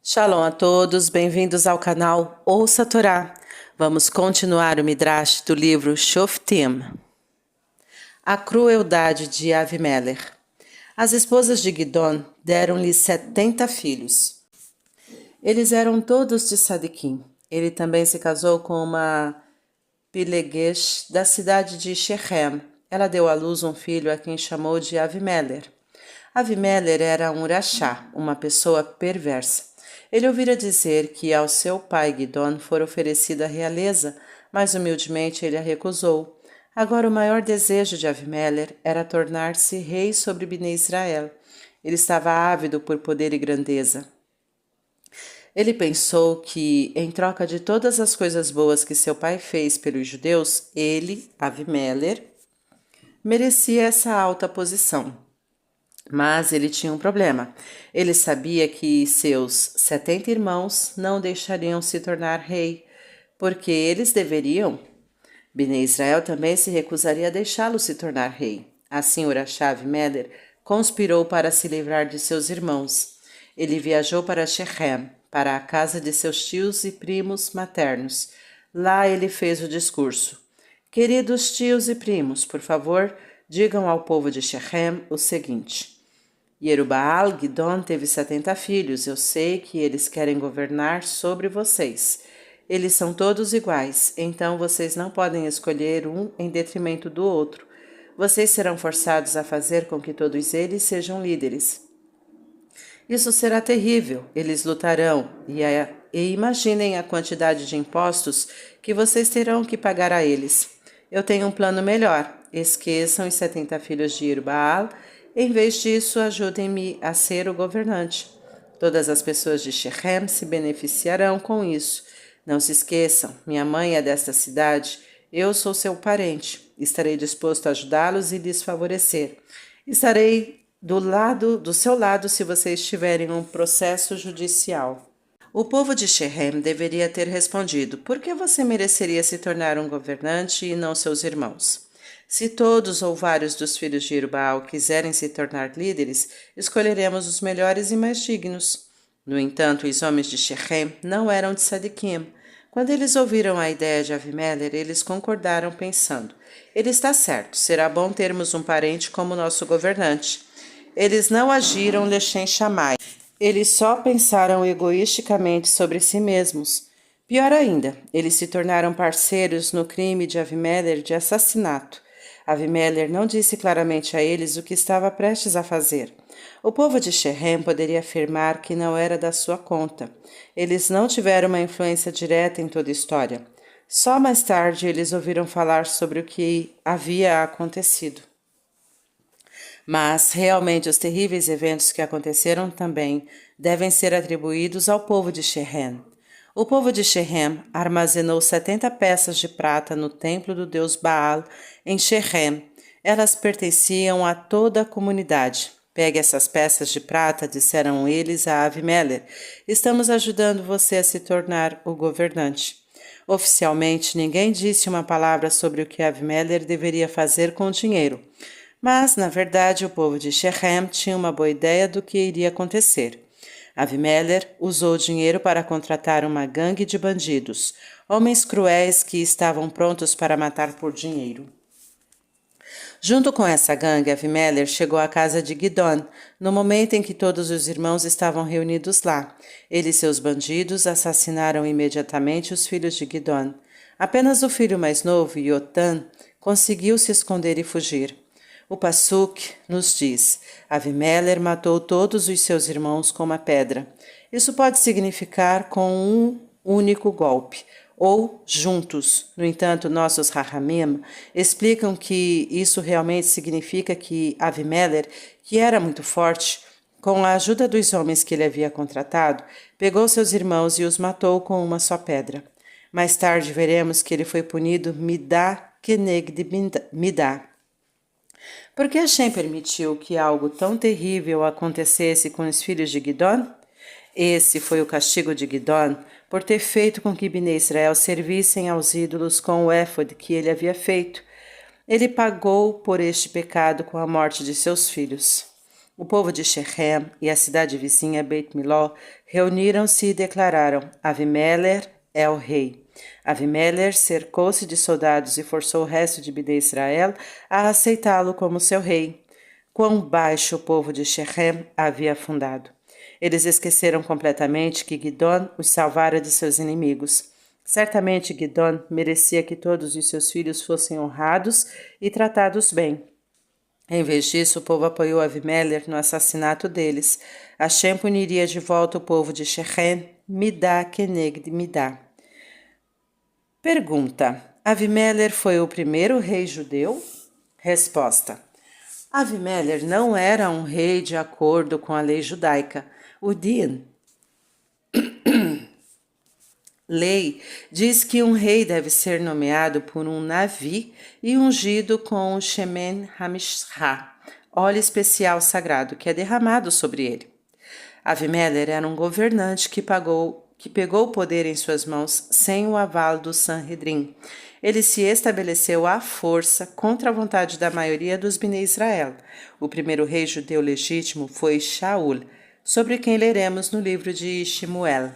Shalom a todos, bem-vindos ao canal Ouça a Torá. Vamos continuar o Midrash do livro Shoftim. A crueldade de Avimelech. As esposas de Gidon deram-lhe 70 filhos. Eles eram todos de Sadiquim. Ele também se casou com uma Pilegesh da cidade de Shechem. Ela deu à luz um filho a quem chamou de Avimelech. Avimelech era um rachá, uma pessoa perversa. Ele ouvira dizer que ao seu pai Gidon fora oferecida a realeza, mas humildemente ele a recusou. Agora o maior desejo de Avimelech era tornar-se rei sobre Bnei Israel. Ele estava ávido por poder e grandeza. Ele pensou que, em troca de todas as coisas boas que seu pai fez pelos judeus, ele, Avimelech, merecia essa alta posição. Mas ele tinha um problema. Ele sabia que seus 70 irmãos não deixariam se tornar rei, porque eles deveriam. Bnei Israel também se recusaria a deixá-lo se tornar rei. Assim, Urachá Avimelech conspirou para se livrar de seus irmãos. Ele viajou para Shechem, para a casa de seus tios e primos maternos. Lá ele fez o discurso. Queridos tios e primos, por favor, digam ao povo de Shechem o seguinte: Yerubaal Gidon teve 70 filhos. Eu sei que eles querem governar sobre vocês. Eles são todos iguais, então vocês não podem escolher um em detrimento do outro. Vocês serão forçados a fazer com que todos eles sejam líderes. Isso será terrível. Eles lutarão e imaginem a quantidade de impostos que vocês terão que pagar a eles. Eu tenho um plano melhor. Esqueçam os 70 filhos de Yerubaal. Em vez disso, ajudem-me a ser o governante. Todas as pessoas de Shechem se beneficiarão com isso. Não se esqueçam, minha mãe é desta cidade, eu sou seu parente. Estarei disposto a ajudá-los e lhes favorecer. Estarei do seu lado se vocês tiverem um processo judicial. O povo de Shechem deveria ter respondido: por que você mereceria se tornar um governante e não seus irmãos? Se todos ou vários dos filhos de Yerubaal quiserem se tornar líderes, escolheremos os melhores e mais dignos. No entanto, os homens de Shechem não eram de Sadiquim. Quando eles ouviram a ideia de Avimelech, eles concordaram pensando: ele está certo, será bom termos um parente como nosso governante. Eles não agiram lechem chamai. Eles só pensaram egoisticamente sobre si mesmos. Pior ainda, eles se tornaram parceiros no crime de Avimelech de assassinato. Avimelech não disse claramente a eles o que estava prestes a fazer. O povo de Shechem poderia afirmar que não era da sua conta. Eles não tiveram uma influência direta em toda a história. Só mais tarde eles ouviram falar sobre o que havia acontecido. Mas, realmente, os terríveis eventos que aconteceram também devem ser atribuídos ao povo de Shechem. O povo de Shechem armazenou 70 peças de prata no templo do deus Baal, em Shechem. Elas pertenciam a toda a comunidade. Pegue essas peças de prata, disseram eles a Avimelech. Estamos ajudando você a se tornar o governante. Oficialmente, ninguém disse uma palavra sobre o que Avimelech deveria fazer com o dinheiro. Mas, na verdade, o povo de Shechem tinha uma boa ideia do que iria acontecer. Avimelech usou o dinheiro para contratar uma gangue de bandidos, homens cruéis que estavam prontos para matar por dinheiro. Junto com essa gangue, Avimelech chegou à casa de Gidon, no momento em que todos os irmãos estavam reunidos lá. Ele e seus bandidos assassinaram imediatamente os filhos de Gidon. Apenas o filho mais novo, Yotam, conseguiu se esconder e fugir. O Passuk nos diz: Avimelech matou todos os seus irmãos com uma pedra. Isso pode significar com um único golpe, ou juntos. No entanto, nossos Rahamim explicam que isso realmente significa que Avimelech, que era muito forte, com a ajuda dos homens que ele havia contratado, pegou seus irmãos e os matou com uma só pedra. Mais tarde veremos que ele foi punido Midah keneged Midah. Por que Hashem permitiu que algo tão terrível acontecesse com os filhos de Gidon? Esse foi o castigo de Gidon por ter feito com que Bnei Israel servissem aos ídolos com o éfode que ele havia feito. Ele pagou por este pecado com a morte de seus filhos. O povo de Shechem e a cidade vizinha Beit Miló reuniram-se e declararam: Avimelech é o rei. Avimelech cercou-se de soldados e forçou o resto de Bnei Israel a aceitá-lo como seu rei. Quão baixo o povo de Shechem havia afundado. Eles esqueceram completamente que Gidon os salvara de seus inimigos. Certamente Gidon merecia que todos os seus filhos fossem honrados e tratados bem. Em vez disso, o povo apoiou Avimelech no assassinato deles. Hashem puniria de volta o povo de Shechem, Midá keneged Midá. Pergunta: Avimelech foi o primeiro rei judeu? Resposta: Avimelech não era um rei de acordo com a lei judaica. O Din, lei, diz que um rei deve ser nomeado por um navi e ungido com o Shemen Hamishra, óleo especial sagrado que é derramado sobre ele. Avimelech era um governante que pegou o poder em suas mãos sem o aval do Sanhedrin. Ele se estabeleceu à força contra a vontade da maioria dos Bnei Israel. O primeiro rei judeu legítimo foi Shaul, sobre quem leremos no livro de Shemuel.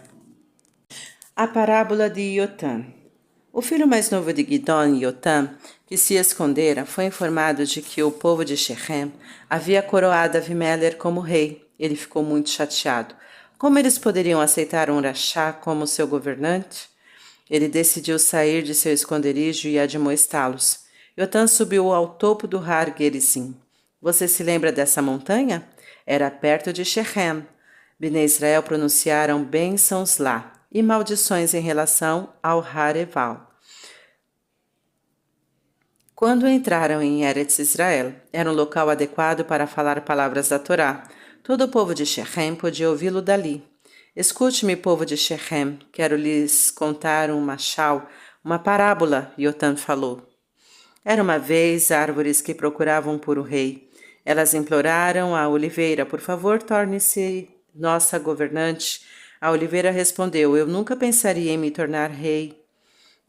A parábola de Yotam. O filho mais novo de Gidon, Yotam, que se escondera, foi informado de que o povo de Shechem havia coroado Avimelech como rei. Ele ficou muito chateado. Como eles poderiam aceitar um rachá como seu governante? Ele decidiu sair de seu esconderijo e admoestá-los. Yotam subiu ao topo do Har Gerizim. Você se lembra dessa montanha? Era perto de Shechem. Bnei Israel pronunciaram bênçãos lá e maldições em relação ao Har Eval. Quando entraram em Eretz Israel, era um local adequado para falar palavras da Torá. Todo o povo de Shechem podia ouvi-lo dali. Escute-me, povo de Shechem, quero lhes contar um machal, uma parábola, Yotam falou. Era uma vez árvores que procuravam por um rei. Elas imploraram a oliveira, por favor, torne-se nossa governante. A oliveira respondeu, eu nunca pensaria em me tornar rei.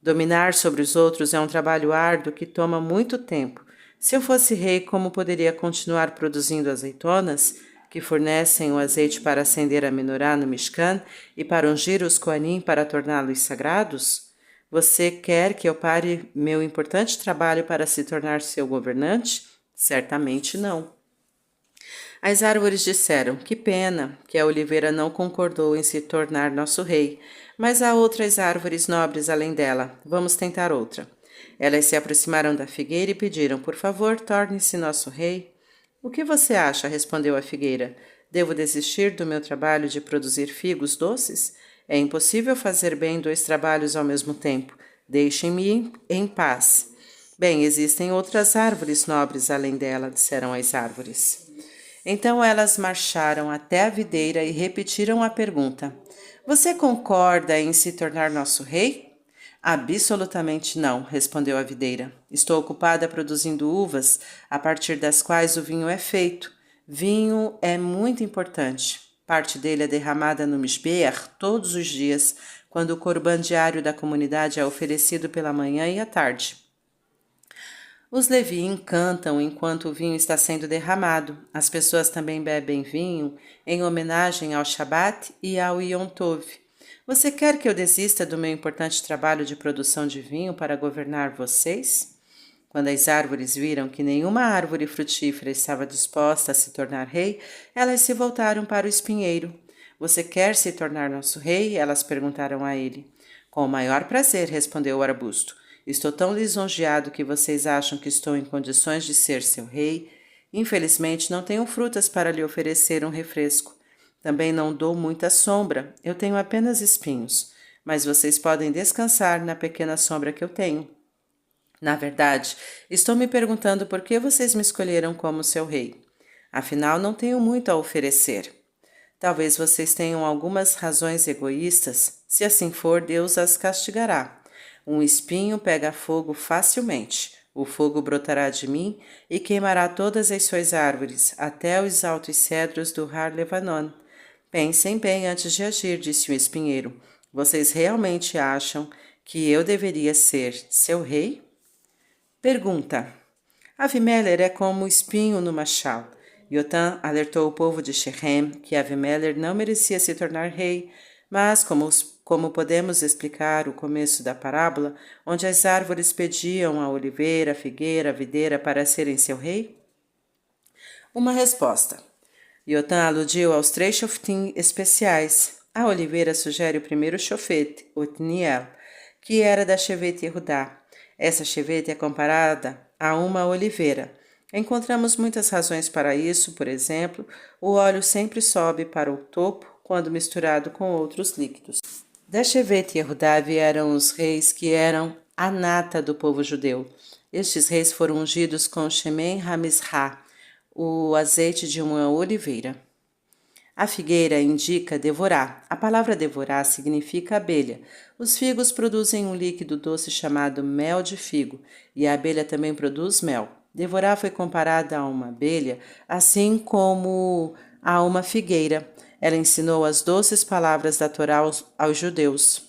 Dominar sobre os outros é um trabalho árduo que toma muito tempo. Se eu fosse rei, como poderia continuar produzindo azeitonas, que fornecem o azeite para acender a menorá no Mishkan e para ungir os Koanim para torná-los sagrados? Você quer que eu pare meu importante trabalho para se tornar seu governante? Certamente não. As árvores disseram, que pena que a oliveira não concordou em se tornar nosso rei, mas há outras árvores nobres além dela, vamos tentar outra. Elas se aproximaram da figueira e pediram, por favor, torne-se nosso rei. O que você acha? Respondeu a figueira. Devo desistir do meu trabalho de produzir figos doces? É impossível fazer bem dois trabalhos ao mesmo tempo. Deixem-me em paz. Bem, existem outras árvores nobres além dela, disseram as árvores. Então elas marcharam até a videira e repetiram a pergunta. Você concorda em se tornar nosso rei? Absolutamente não, respondeu a videira. Estou ocupada produzindo uvas, a partir das quais o vinho é feito. Vinho é muito importante. Parte dele é derramada no Mishbeach todos os dias, quando o corban diário da comunidade é oferecido pela manhã e à tarde. Os Leviim cantam enquanto o vinho está sendo derramado. As pessoas também bebem vinho em homenagem ao Shabat e ao Yom Tov. Você quer que eu desista do meu importante trabalho de produção de vinho para governar vocês? Quando as árvores viram que nenhuma árvore frutífera estava disposta a se tornar rei, elas se voltaram para o espinheiro. Você quer se tornar nosso rei? Elas perguntaram a ele. Com o maior prazer, respondeu o arbusto. Estou tão lisonjeado que vocês acham que estou em condições de ser seu rei. Infelizmente, não tenho frutas para lhe oferecer um refresco. Também não dou muita sombra, eu tenho apenas espinhos, mas vocês podem descansar na pequena sombra que eu tenho. Na verdade, estou me perguntando por que vocês me escolheram como seu rei. Afinal, não tenho muito a oferecer. Talvez vocês tenham algumas razões egoístas. Se assim for, Deus as castigará. Um espinho pega fogo facilmente. O fogo brotará de mim e queimará todas as suas árvores, até os altos cedros do Har Levanon. Pensem bem antes de agir, disse o espinheiro. Vocês realmente acham que eu deveria ser seu rei? Pergunta. Avimelech é como o espinho no machal. Yotã alertou o povo de Shechem que Avimelech não merecia se tornar rei, mas como podemos explicar o começo da parábola, onde as árvores pediam a oliveira, a figueira, a videira para serem seu rei? Uma resposta. Yotã aludiu aos 3 shoftim especiais. A oliveira sugere o primeiro shofet, Otniel, que era da Shevet Yehudá. Essa Shevet é comparada a uma oliveira. Encontramos muitas razões para isso, por exemplo, o óleo sempre sobe para o topo quando misturado com outros líquidos. Da Shevet Yehudá vieram os reis que eram a nata do povo judeu. Estes reis foram ungidos com Shemen HaMizrah, o azeite de uma oliveira. A figueira indica devorar. A palavra devorar significa abelha. Os figos produzem um líquido doce chamado mel de figo, e a abelha também produz mel. Devorar foi comparada a uma abelha, assim como a uma figueira. Ela ensinou as doces palavras da Torá aos judeus.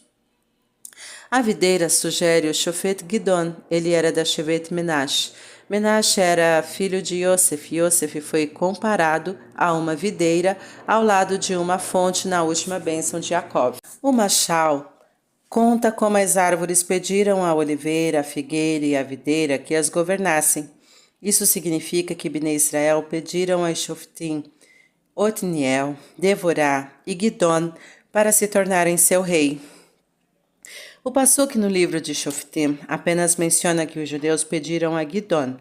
A videira sugere o Shofet Gidon. Ele era da Shevet Menash. Menash era filho de Yosef. Yosef foi comparado a uma videira ao lado de uma fonte na última bênção de Jacó. O Machal conta como as árvores pediram à oliveira, à figueira e à videira que as governassem. Isso significa que Bnei Israel pediram a Shoftim, Otniel, Devorá e Gidon para se tornarem seu rei. O Passuque no livro de Shoftim apenas menciona que os judeus pediram a Gidon,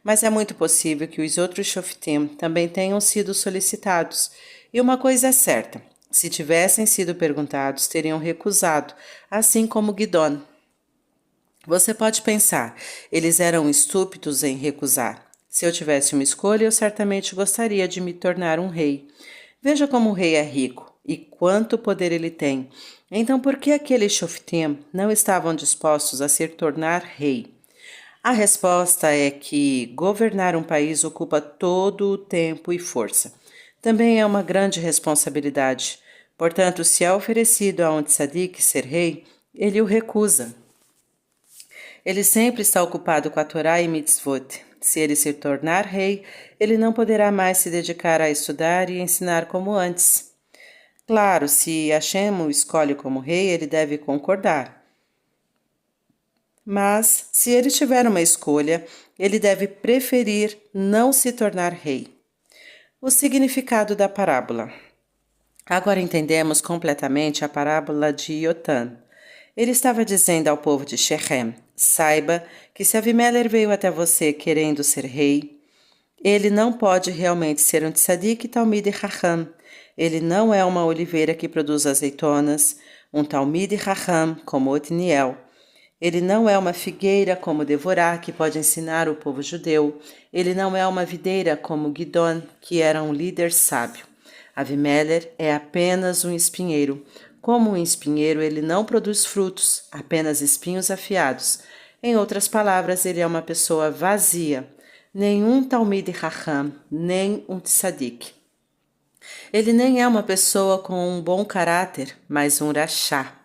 mas é muito possível que os outros Shoftim também tenham sido solicitados. E uma coisa é certa, se tivessem sido perguntados, teriam recusado, assim como Gidon. Você pode pensar, eles eram estúpidos em recusar. Se eu tivesse uma escolha, eu certamente gostaria de me tornar um rei. Veja como o rei é rico e quanto poder ele tem. Então, por que aqueles Shoftim não estavam dispostos a se tornar rei? A resposta é que governar um país ocupa todo o tempo e força. Também é uma grande responsabilidade. Portanto, se é oferecido a um tzadik ser rei, ele o recusa. Ele sempre está ocupado com a Torá e mitzvot. Se ele se tornar rei, ele não poderá mais se dedicar a estudar e ensinar como antes. Claro, se Hashem o escolhe como rei, ele deve concordar. Mas, se ele tiver uma escolha, ele deve preferir não se tornar rei. O significado da parábola. Agora entendemos completamente a parábola de Yotã. Ele estava dizendo ao povo de Shechem, saiba que se Avimelech veio até você querendo ser rei, ele não pode realmente ser um tzadik talmid chacham. Ele não é uma oliveira que produz azeitonas, um talmid chacham como Otniel. Ele não é uma figueira como Devorá, que pode ensinar o povo judeu. Ele não é uma videira como Gidon, que era um líder sábio. Avimelech é apenas um espinheiro. Como um espinheiro, ele não produz frutos, apenas espinhos afiados. Em outras palavras, ele é uma pessoa vazia. Nenhum talmid chacham, nem um tzadik. Ele nem é uma pessoa com um bom caráter, mas um rachá.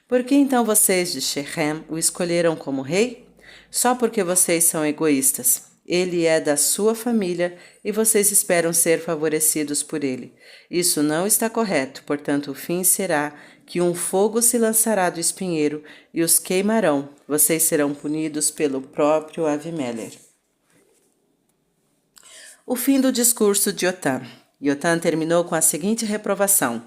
Por que então vocês de Shechem o escolheram como rei? Só porque vocês são egoístas. Ele é da sua família e vocês esperam ser favorecidos por ele. Isso não está correto, portanto o fim será que um fogo se lançará do espinheiro e os queimarão. Vocês serão punidos pelo próprio Avimelech. O fim do discurso de Yotã. Yotã terminou com a seguinte reprovação.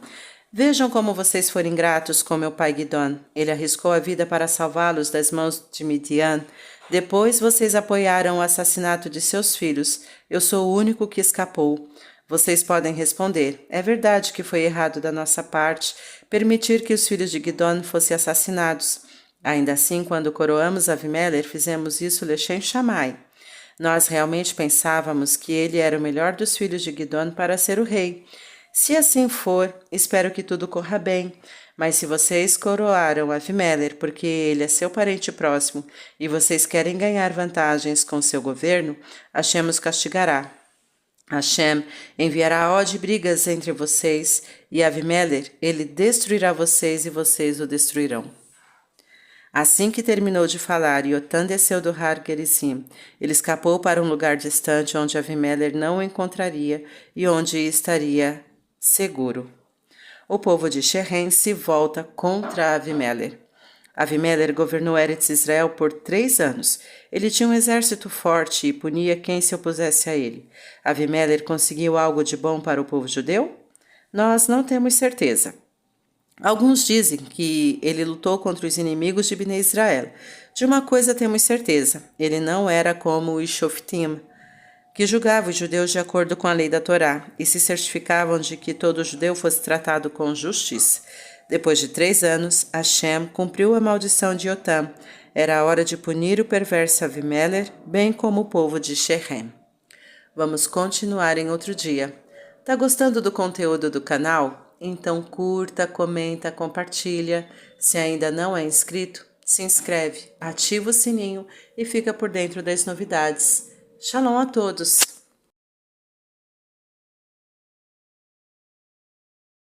Vejam como vocês foram ingratos com meu pai Gidon. Ele arriscou a vida para salvá-los das mãos de Midian. Depois vocês apoiaram o assassinato de seus filhos. Eu sou o único que escapou. Vocês podem responder. É verdade que foi errado da nossa parte permitir que os filhos de Gidon fossem assassinados. Ainda assim, quando coroamos Avimelech, fizemos isso Lechem Shammai. Nós realmente pensávamos que ele era o melhor dos filhos de Gidon para ser o rei. Se assim for, espero que tudo corra bem. Mas se vocês coroaram Avimelech porque ele é seu parente próximo e vocês querem ganhar vantagens com seu governo, Hashem os castigará. Hashem enviará ódio e brigas entre vocês, e Avimelech, ele destruirá vocês e vocês o destruirão. Assim que terminou de falar, Yotã desceu do Har Gerizim. Ele escapou para um lugar distante onde Avimelech não o encontraria e onde estaria seguro. O povo de Shehem se volta contra Avimelech. Avimelech governou Eretz Israel por 3 anos. Ele tinha um exército forte e punia quem se opusesse a ele. Avimelech conseguiu algo de bom para o povo judeu? Nós não temos certeza. Alguns dizem que ele lutou contra os inimigos de Bnei Israel. De uma coisa temos certeza, ele não era como os Shoftim, que julgavam os judeus de acordo com a lei da Torá e se certificavam de que todo judeu fosse tratado com justiça. Depois de 3 anos, Hashem cumpriu a maldição de Yotã. Era a hora de punir o perverso Avimelech, bem como o povo de Shehem. Vamos continuar em outro dia. Tá gostando do conteúdo do canal? Então curta, comenta, compartilha. Se ainda não é inscrito, se inscreve, ativa o sininho e fica por dentro das novidades. Shalom a todos!